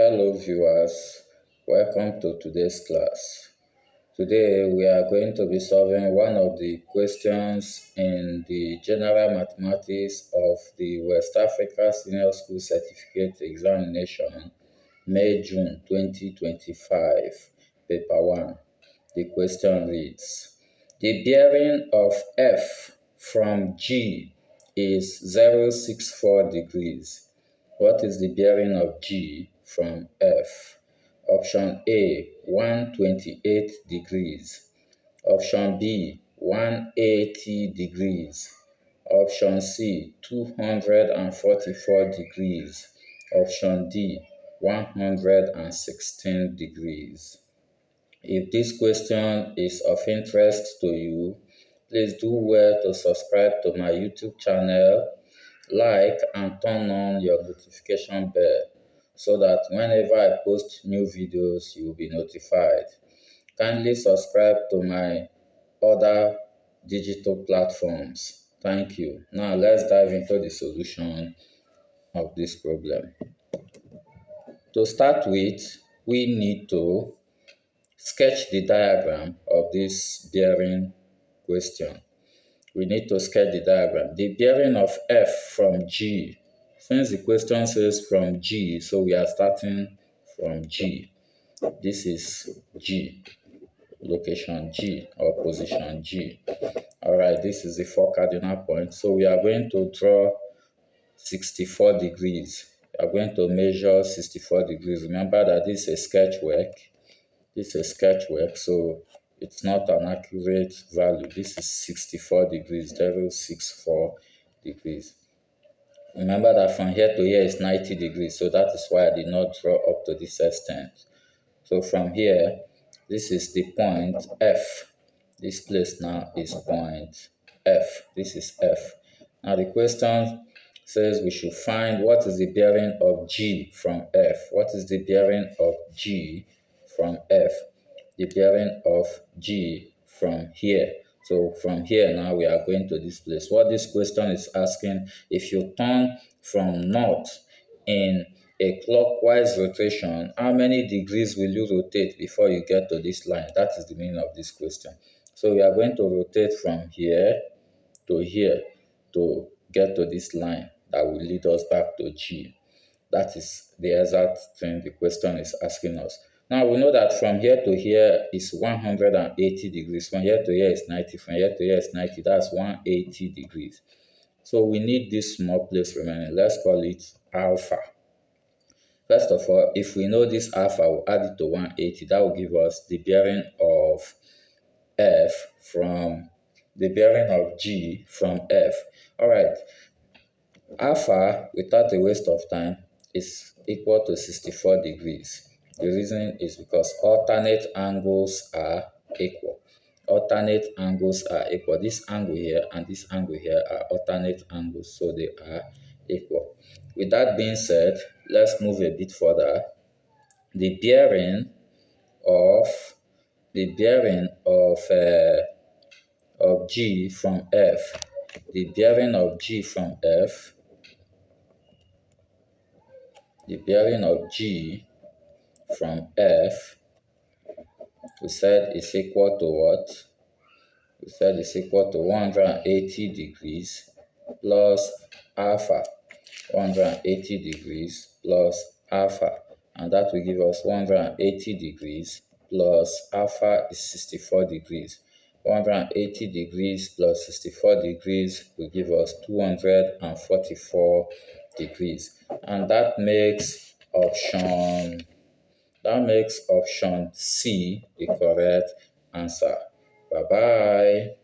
Hello viewers, welcome to today's class. Today we are going to be solving one of the questions in the General Mathematics of the West Africa Senior School Certificate Examination, May-June 2025, Paper 1. The question reads, the bearing of F from G is 064 degrees. What is the bearing of G from F? Option A, 128 degrees. Option B, 180 degrees. Option C, 244 degrees. Option D, 116 degrees. If this question is of interest to you, please do well to subscribe to my YouTube channel, like and turn on your notification bell so that whenever I post new videos, you will be notified. Kindly subscribe to my other digital platforms. Thank you. Now let's dive into the solution of this problem. To start with, we need to sketch the diagram of this bearing question. We need to sketch the diagram. The bearing of F from G. Since the question says from G, so we are starting from G. This is G, location G or position G. All right, this is the 4 cardinal points. So we are going to draw 64 degrees. We are going to measure 64 degrees. Remember that this is a sketch work. This is sketch work, so it's not an accurate value. This is 64 degrees, 064 degrees. Remember that from here to here is 90 degrees, so that is why I did not draw up to this extent. So from here, this is the point F. This place now is point F. This is F. Now the question says we should find what is the bearing of G from F. What is the bearing of G from F? The bearing of G from here. So from here now we are going to this place. What this question is asking, if you turn from north in a clockwise rotation, how many degrees will you rotate before you get to this line? That is the meaning of this question. So we are going to rotate from here to get to this line that will lead us back to G. That is the exact thing the question is asking us. Now we know that from here to here is 180 degrees. From here to here is 90. From here to here is 90. That's 180 degrees. So we need this small place remaining. Let's call it alpha. First of all, if we know this alpha, we'll add it to 180. That will give us the bearing of F from the bearing of G from F. All right. Alpha, without a waste of time, is equal to 64 degrees. The reason is because alternate angles are equal. Alternate angles are equal. This angle here and this angle here are alternate angles, so they are equal. With that being said, let's move a bit further. The bearing of G from F. The bearing of G from F. The bearing of G from F, we said is equal to what? We said it's equal to 180 degrees plus alpha. 180 degrees plus alpha. And that will give us 180 degrees plus alpha is 64 degrees. 180 degrees plus 64 degrees will give us 244 degrees. And that makes option C the correct answer. Bye-bye.